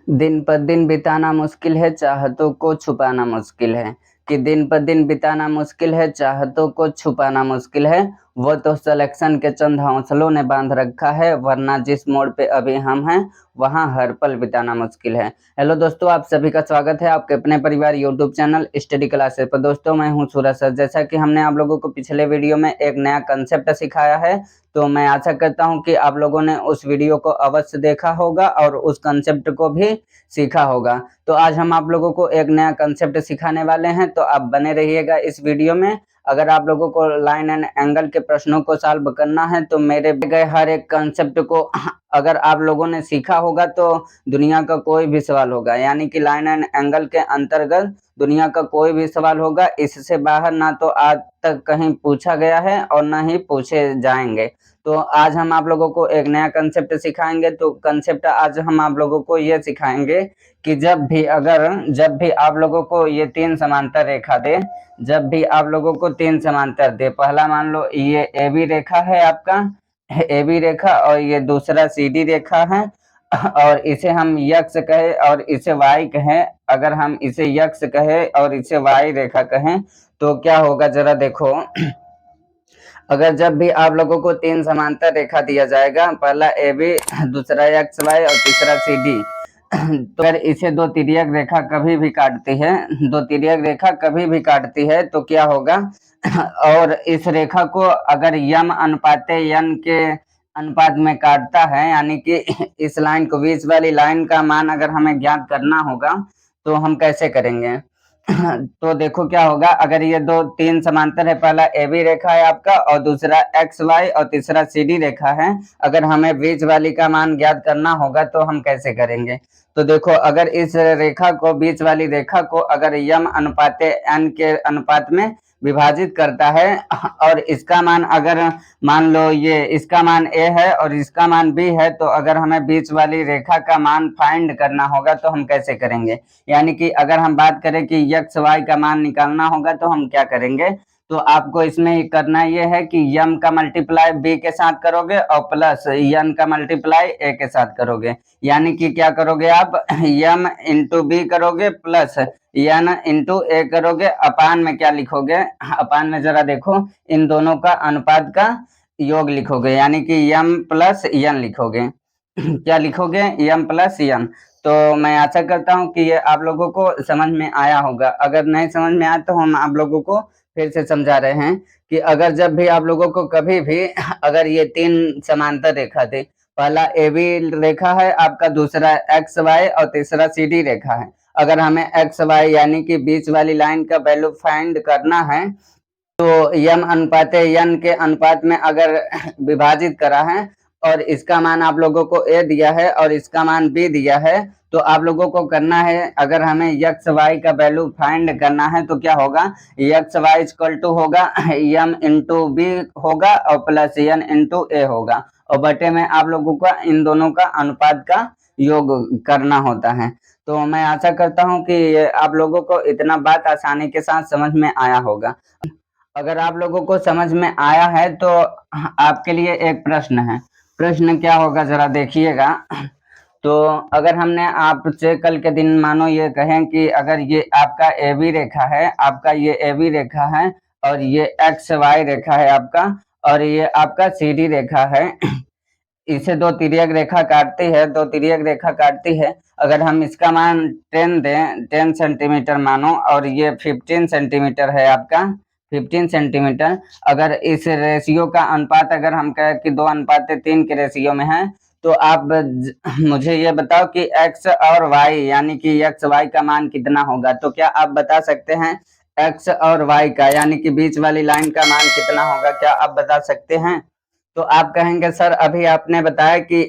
दिन पर दिन बिताना मुश्किल है, चाहतों को छुपाना मुश्किल है। कि दिन पर दिन बिताना मुश्किल है, चाहतों को छुपाना मुश्किल है। वो तो सिलेक्शन के चंद हौसलों ने बांध रखा है, वरना जिस मोड़ पे अभी हम हैं वहाँ हर पल बिताना मुश्किल है। हेलो दोस्तों, आप सभी का स्वागत है आपके अपने परिवार यूट्यूब चैनल स्टडी क्लासेस पर। दोस्तों, मैं हूँ सूरज सर। जैसा कि हमने आप लोगों को पिछले वीडियो में एक नया कंसेप्ट सिखाया है, तो मैं आशा करता हूं कि आप लोगों ने उस वीडियो को अवश्य देखा होगा और उस कंसेप्ट को भी सीखा होगा। तो आज हम आप लोगों को एक नया कंसेप्ट सिखाने वाले हैं, तो आप बने रहिएगा इस वीडियो में। अगर आप लोगों को लाइन एंड एंगल के प्रश्नों को सॉल्व करना है तो मेरे गए हर एक कंसेप्ट को अगर आप लोगों ने सीखा होगा तो दुनिया का कोई भी सवाल होगा, यानी कि लाइन एंड एंगल के अंतर्गत दुनिया का कोई भी सवाल होगा, इससे बाहर ना तो आज तक कहीं पूछा गया है और ना ही पूछे जाएंगे। तो आज हम आप लोगों को एक नया कंसेप्ट सिखाएंगे। तो कंसेप्ट आज हम आप लोगों को ये सिखाएंगे कि जब भी आप लोगों को ये तीन समांतर रेखा दे, जब भी आप लोगों को तीन समांतर दे, पहला मान लो ये ए बी रेखा है आपका, ए बी रेखा, और ये दूसरा सी डी रेखा है, और इसे हम यक्स कहे और इसे वाई कहें। अगर हम इसे यक्स कहे और इसे वाई रेखा कहें तो क्या होगा जरा देखो। अगर जब भी आप लोगों को तीन समांतर रेखा दिया जाएगा, पहला ए बी, दूसरा एक्स वाई और तीसरा सी डी, तो अगर इसे दो तिर्यक रेखा कभी भी काटती है, दो तिर्यक रेखा कभी भी काटती है तो क्या होगा। और इस रेखा को अगर यम अनुपाते यन के अनुपात में काटता है, यानी कि इस लाइन को, बीच वाली लाइन का मान अगर हमें ज्ञात करना होगा तो हम कैसे करेंगे। तो देखो क्या होगा, अगर ये दो तीन समांतर है, पहला ए बी रेखा है आपका और दूसरा एक्स वाई और तीसरा सी डी रेखा है, अगर हमें बीच वाली का मान ज्ञात करना होगा तो हम कैसे करेंगे। तो देखो, अगर इस रेखा को, बीच वाली रेखा को अगर यम अनुपाते एन के अनुपात में विभाजित करता है और इसका मान अगर मान लो ये इसका मान ए है और इसका मान बी है, तो अगर हमें बीच वाली रेखा का मान फाइंड करना होगा तो हम कैसे करेंगे। यानी कि अगर हम बात करें कि यक्स वाई का मान निकालना होगा तो हम क्या करेंगे। तो आपको इसमें करना ये है कि यम का मल्टीप्लाई बी के साथ करोगे और प्लस यन का मल्टीप्लाई ए के साथ करोगे। यानी कि क्या करोगे आप, यम इंटू बी करोगे प्लस यन इंटू ए करोगे, अपान में क्या लिखोगे, अपान में जरा देखो, इन दोनों का अनुपात का योग लिखोगे, यानी कि यम प्लस यन लिखोगे। क्या लिखोगे, यम प्लस यन। तो मैं आशा करता हूँ कि ये आप लोगों को समझ में आया होगा। अगर नहीं समझ में आया तो हम आप लोगों को फिर से समझा रहे हैं कि अगर जब भी आप लोगों को कभी भी अगर ये तीन समांतर रेखा थे, पहला ए बी रेखा है आपका, दूसरा एक्स वाई और तीसरा सी डी रेखा है, अगर हमें एक्स वाई यानी कि बीच वाली लाइन का वैल्यू फाइंड करना है तो यम अनुपात यन के अनुपात में अगर विभाजित करा है और इसका मान आप लोगों को ए दिया है और इसका मान बी दिया है, तो आप लोगों को करना है, अगर हमें यक्स वाई का वैल्यू फाइंड करना है तो क्या होगा, यक्स वाई इक्वल टू होगा यम इंटू बी होगा और प्लस यन इंटू ए होगा, और बटे में आप लोगों का इन दोनों का अनुपात का योग करना होता है। तो मैं आशा करता हूँ कि आप लोगों को इतना बात आसानी के साथ समझ में आया होगा। अगर आप लोगों को समझ में आया है तो आपके लिए एक प्रश्न है। प्रश्न क्या होगा जरा देखिएगा। तो अगर हमने आपसे कल के दिन मानो ये कहें कि अगर ये आपका ए बी रेखा है, आपका ये ए बी रेखा है और ये एक्स वाई रेखा है आपका, और ये आपका सी डी रेखा है, इसे दो तिर्यक रेखा काटती है, दो तिर्यक रेखा काटती है। अगर हम इसका मान 10 दें, 10 सेंटीमीटर मानो, और ये 15 सेंटीमीटर है आपका, 15 सेंटीमीटर। अगर इस रेशियो का अनुपात अगर हम कहें कि 2:3 के रेशियो में है, तो आप मुझे ये बताओ कि एक्स और वाई यानी कि एक्स वाई का मान कितना होगा। तो क्या आप बता सकते हैं एक्स और वाई का, यानी कि बीच वाली लाइन का मान कितना होगा, क्या आप बता सकते हैं। तो आप कहेंगे सर अभी आपने बताया कि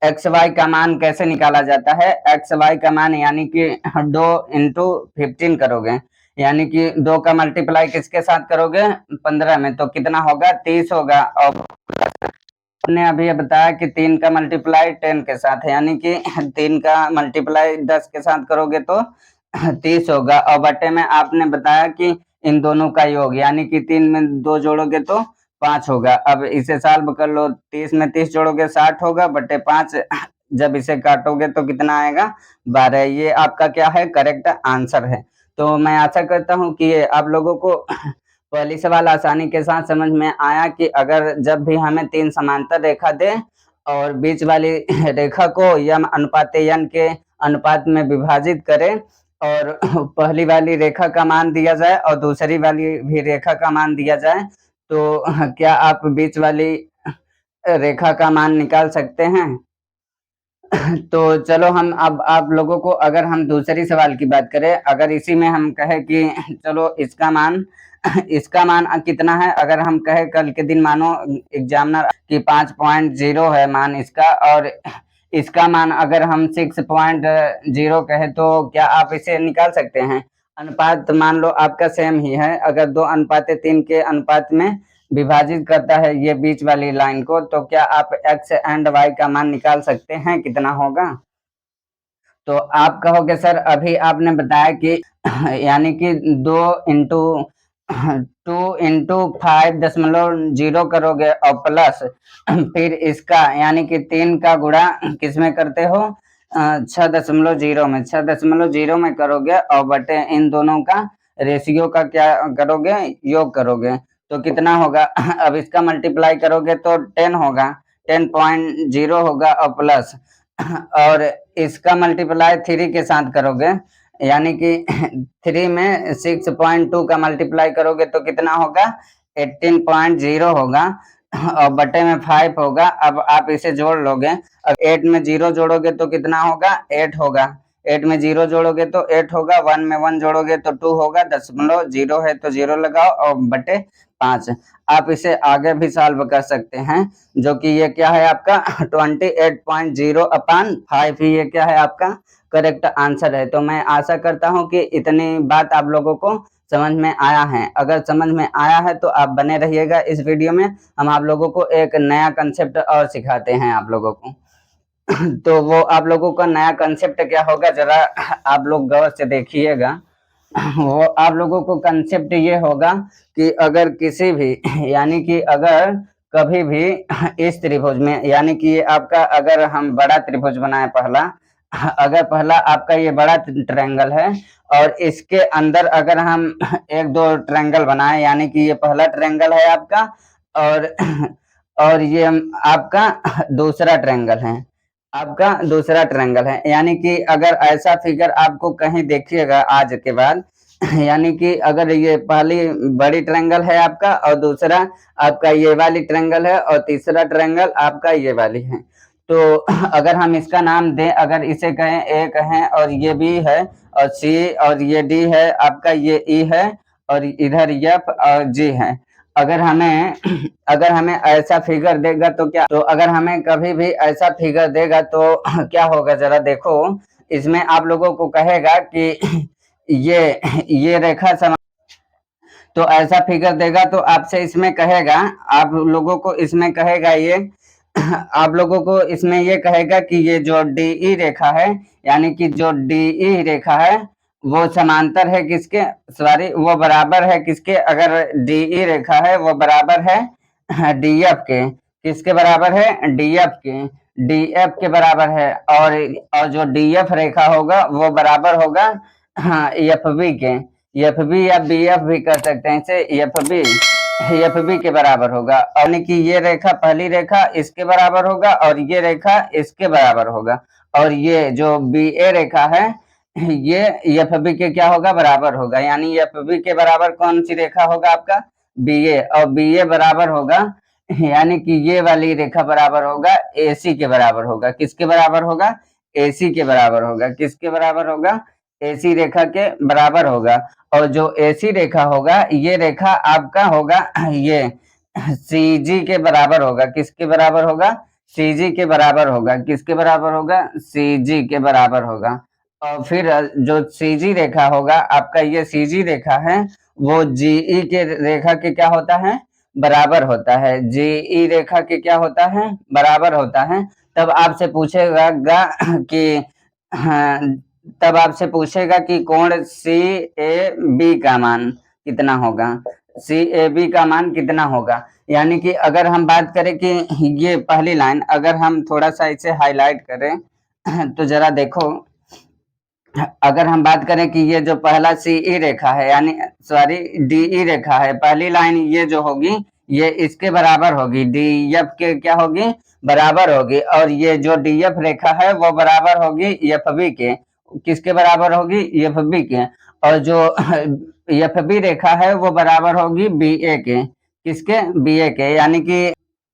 एक्स वाई का मान कैसे निकाला जाता है। एक्स वाई का मान यानी कि 2 × 15 करोगे, यानी कि 2 का मल्टीप्लाई किसके साथ करोगे, 15 में, तो कितना होगा, 30 होगा। और आपने अभी बताया कि 3 का मल्टीप्लाई 10 के साथ है, यानी कि 3 का मल्टीप्लाई 10 के साथ करोगे तो 30 होगा, और बटे में आपने बताया कि इन दोनों का योग, यानी कि 3 में 2 जोड़ोगे तो 5 होगा। अब इसे सॉल्व कर लो, 30 में 30 जोड़ोगे 60 होगा, बटे 5 जब इसे काटोगे तो कितना आएगा 12। ये आपका क्या है करेक्ट आंसर है। तो मैं आशा करता हूँ कि ये आप लोगों को पहली सवाल आसानी के साथ समझ में आया कि अगर जब भी हमें तीन समांतर रेखा दे और बीच वाली रेखा को यम अनुपात यन के अनुपात में विभाजित करें और पहली वाली रेखा का मान दिया जाए और दूसरी वाली भी रेखा का मान दिया जाए तो क्या आप बीच वाली रेखा का मान निकाल सकते हैं? तो चलो हम अब आप लोगों को अगर हम दूसरी सवाल की बात करें, अगर इसी में हम कहे कि चलो इसका मान कितना है, अगर हम कहे कल के दिन मानो एग्जामिनर की 5.0 है मान इसका और इसका मान अगर हम 6.0 कहे तो क्या आप इसे निकाल सकते हैं? अनुपात मान लो आपका सेम ही है, अगर 2:3 के अनुपात में विभाजित करता है ये बीच वाली लाइन को, तो क्या आप x एंड y का मान निकाल सकते हैं कितना होगा? तो आप कहोगे सर अभी आपने बताया कि यानी कि 2 × 5.0 करोगे और प्लस फिर इसका यानी कि 3 का गुणा किसमें करते हो 6.0 में करोगे और बटे इन दोनों का रेशियो का क्या करोगे योग करोगे तो कितना होगा अब इसका मल्टीप्लाई करोगे तो 10 होगा 10.0 होगा और प्लस और इसका मल्टीप्लाई 3 के साथ करोगे यानी कि 3 में 6.2 का मल्टीप्लाई करोगे तो कितना होगा 18.0 होगा और बटे में 5 होगा। अब आप इसे जोड़ लोगे, अब 8 में 0 जोड़ोगे तो कितना होगा 8 होगा, 8 में 0 जोड़ोगे तो 8 होगा, 1 में 1 जोड़ोगे तो 2 होगा, 0 है तो 0 लगाओ और बटे 5। आप इसे आगे भी सॉल्व कर सकते हैं जो कि ये क्या है आपका 28.0/5 ही ये क्या है आपका करेक्ट आंसर है। तो मैं आशा करता हूं कि इतनी बात आप लोगों को समझ में आया है। अगर समझ में आया है तो आप बने रहिएगा इस वीडियो में, हम आप लोगों को एक नया कंसेप्ट और सिखाते हैं आप लोगों को। तो वो आप लोगों का नया कंसेप्ट क्या होगा जरा आप लोग गौर से देखिएगा। वो आप लोगों को कंसेप्ट ये होगा कि अगर किसी भी यानी कि अगर कभी भी इस त्रिभुज में यानी कि ये आपका अगर हम बड़ा त्रिभुज बनाए पहला, अगर पहला आपका ये बड़ा ट्रायंगल है और इसके अंदर अगर हम एक दो ट्रायंगल बनाए यानी कि ये पहला ट्रायंगल है आपका और ये आपका दूसरा ट्रायंगल है, आपका दूसरा ट्रायंगल है यानी कि अगर ऐसा फिगर आपको कहीं देखिएगा आज के बाद यानी कि अगर ये पहली बड़ी ट्रायंगल है आपका और दूसरा आपका ये वाली ट्रायंगल है और तीसरा ट्रायंगल आपका ये वाली है, तो अगर हम इसका नाम दें अगर इसे कहें ए कहें और ये बी है और सी और ये डी है आपका ये ई है और इधर एफ और जी है। अगर हमें ऐसा फिगर देगा तो क्या, तो अगर हमें कभी भी ऐसा फिगर देगा तो क्या होगा जरा देखो, इसमें आप लोगों को कहेगा कि ये रेखा समा, तो ऐसा फिगर देगा तो आपसे इसमें कहेगा आप लोगों को इसमें कहेगा ये आप लोगों को इसमें ये कहेगा कि ये जो डीई रेखा है यानी कि जो डीई रेखा है वो समांतर है किसके, सॉरी वो बराबर है किसके, अगर डीई रेखा है वो बराबर है डीएफ के, किसके बराबर है डीएफ के, डीएफ के बराबर है और जो डीएफ रेखा होगा वो बराबर होगा एफ बी के, एफ बी या बी एफ भी कर सकते हैं इसे, एफ बी के बराबर होगा यानी कि ये रेखा पहली रेखा इसके बराबर होगा और ये रेखा इसके बराबर होगा और ये जो बी ए रेखा है ये एफ बी के क्या होगा बराबर होगा, यानी एफ बी के बराबर कौन सी रेखा होगा आपका बी ए, और बी ए बराबर होगा यानी कि ये वाली रेखा बराबर होगा ए सी के बराबर होगा, किसके बराबर होगा ए सी के बराबर होगा, किसके बराबर होगा एसी रेखा के बराबर होगा। और जो एसी रेखा होगा ये रेखा आपका होगा ये सी जी के बराबर होगा, किसके बराबर होगा सी जी के बराबर होगा, किसके बराबर होगा सी जी के बराबर होगा। और फिर जो सी जी रेखा होगा आपका ये सी जी रेखा है वो जीई के रेखा के क्या होता है बराबर होता है, जीई रेखा के क्या होता है बराबर होता है। तब आपसे पूछेगा कि हाँ, तब आपसे पूछेगा कि कोण सी ए बी का मान कितना होगा, सी ए बी का मान कितना होगा, यानी कि अगर हम बात करें कि ये पहली लाइन अगर हम थोड़ा सा इसे हाईलाइट करें तो जरा देखो, अगर हम बात करें कि ये जो पहला सी ई रेखा है यानी सॉरी डी ई रेखा है, पहली लाइन ये जो होगी ये इसके बराबर होगी, डी एफ के क्या होगी, बराबर होगी। और ये जो डी एफ रेखा है वो बराबर होगी एफ बी के, किसके बराबर होगी, एफ बी के। और जो एफ बी रेखा है वो बराबर होगी बी ए के, किसके, बी ए के। यानी कि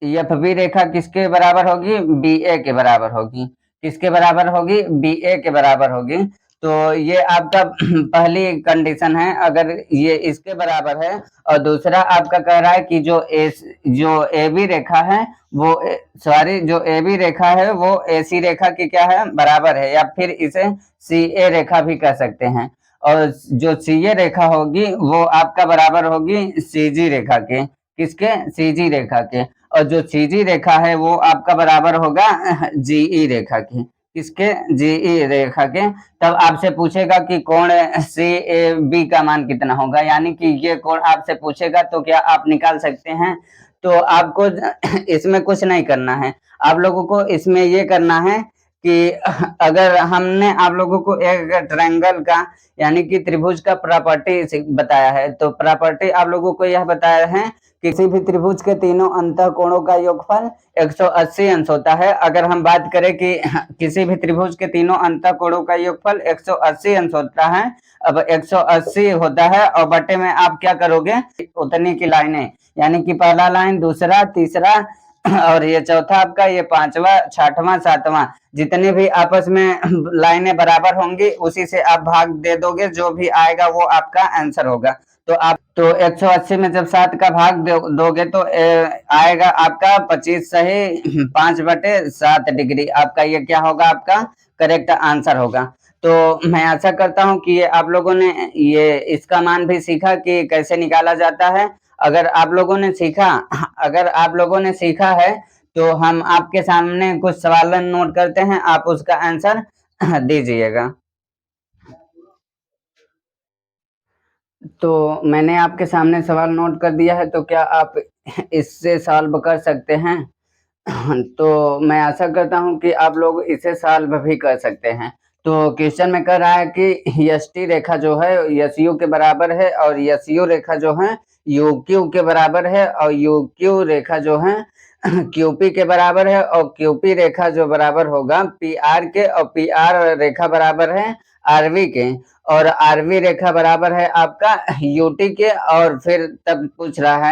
एफ बी रेखा किसके बराबर होगी, बी ए के बराबर होगी, किसके बराबर होगी, बी ए के बराबर होगी। तो ये आपका पहली कंडीशन है अगर ये इसके बराबर है। और दूसरा आपका कह रहा है कि जो ए बी रेखा है वो सॉरी जो ए बी रेखा है वो ए सी रेखा की क्या है, बराबर है, या फिर इसे सी ए रेखा भी कह सकते हैं। और जो सी ए रेखा होगी वो आपका बराबर होगी सी जी रेखा के, किसके, सी जी रेखा के। और जो सी जी रेखा है वो आपका बराबर होगा जी ई रेखा की, किसके, जी ई रेखा के। तब आपसे पूछेगा कि कोण सी ए बी का मान कितना होगा, यानी कि ये कोण आपसे पूछेगा तो क्या आप निकाल सकते हैं। तो आपको इसमें कुछ नहीं करना है, आप लोगों को इसमें ये करना है कि अगर हमने आप लोगों को एक ट्रायंगल का यानी कि त्रिभुज का प्रॉपर्टी बताया है, तो प्रॉपर्टी आप लोगों को यह बताया है किसी भी त्रिभुज के तीनों अंतः कोणों का योगफल 180 अंश होता है। अगर हम बात करें कि किसी भी त्रिभुज के तीनों अंतः कोणों का योगफल 180 अंश होता है, अब 180 होता है और बटे में आप क्या करोगे, उतनी की लाइनें, यानी कि पहला लाइन, दूसरा, तीसरा और ये चौथा आपका, ये पांचवा, छठवां, सातवां, जितने भी आपस में लाइनें बराबर होंगी उसी से आप भाग दे दोगे, जो भी आएगा वो आपका आंसर होगा। तो आप तो 180 में जब 7 का भाग दोगे तो आएगा आपका 25 सही 5/7 डिग्री, आपका ये क्या होगा, आपका करेक्ट आंसर होगा। तो मैं आशा करता हूं कि ये आप लोगों ने ये इसका मान भी सीखा कि कैसे निकाला जाता है। अगर आप लोगों ने सीखा अगर आप लोगों ने सीखा है तो हम आपके सामने कुछ सवाल नोट करते हैं, आप उसका आंसर दीजिएगा। तो मैंने आपके सामने सवाल नोट कर दिया है, तो क्या आप इससे सॉल्व कर सकते हैं? तो मैं आशा करता हूं कि आप लोग इसे सॉल्व भी कर सकते हैं। तो क्वेश्चन में कह रहा है कि एस टी रेखा जो है एस यू के बराबर है और एस यू रेखा जो है यू क्यू के बराबर है और यू क्यू रेखा जो है क्यू पी के बराबर है और क्यू पी रेखा जो बराबर होगा पी आर के और पी आर रेखा बराबर है आरवी के और आरवी रेखा बराबर है आपका यूटी के। और फिर तब पूछ रहा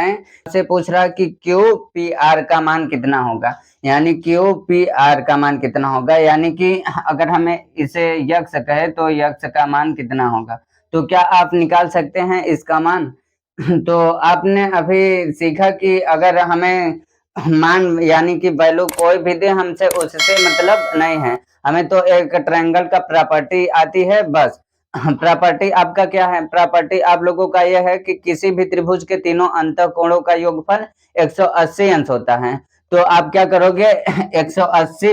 है कि क्यू पी आर का मान कितना होगा, यानी क्यू पी आर का मान कितना होगा, यानी कि अगर हमें इसे यक्ष कहे तो यक्ष का मान कितना होगा। तो क्या आप निकाल सकते हैं इसका मान? तो आपने अभी सीखा कि अगर हमें मान यानी कि वैल्यू कोई भी दे हमसे उससे मतलब नहीं है, हमें तो एक ट्रायंगल का प्रॉपर्टी आती है बस। प्रॉपर्टी आपका क्या है, प्रॉपर्टी आप लोगों का यह है कि किसी भी त्रिभुज के तीनों अंतः कोणों का योगफल 180 अंश होता है। तो आप क्या करोगे 180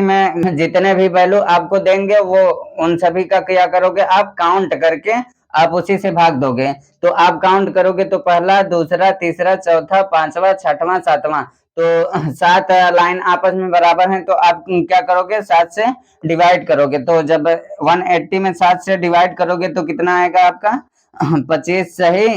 में जितने भी वैल्यू आपको देंगे वो उन सभी का क्या करोगे, आप काउंट करके आप उसी से भाग दोगे। तो आप काउंट करोगे तो पहला, दूसरा, तीसरा, चौथा, पांचवा, छठवां, सातवां, तो 7 लाइन आपस में बराबर हैं, तो आप क्या करोगे 7 से डिवाइड करोगे। तो जब 180 में 7 से डिवाइड करोगे तो कितना आएगा आपका 25 सही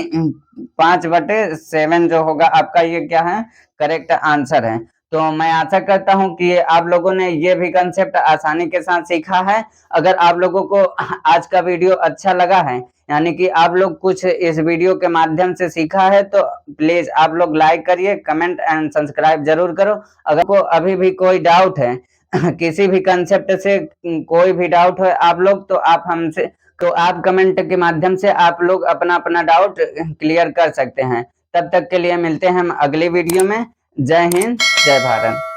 5/7 जो होगा आपका, ये क्या है, करेक्ट आंसर है। तो मैं आशा करता हूं कि आप लोगों ने ये भी कंसेप्ट आसानी के साथ सीखा है। अगर आप लोगों को आज का वीडियो अच्छा लगा है, यानी कि आप लोग कुछ इस वीडियो के माध्यम से सीखा है, तो प्लीज आप लोग लाइक करिए, कमेंट एंड सब्सक्राइब जरूर करो। अगर को अभी भी कोई डाउट है किसी भी कंसेप्ट से कोई भी डाउट है आप लोग, तो आप हमसे तो आप कमेंट के माध्यम से आप लोग अपना अपना डाउट क्लियर कर सकते हैं। तब तक के लिए मिलते हैं हम अगली वीडियो में। जय हिंद, जय भारत।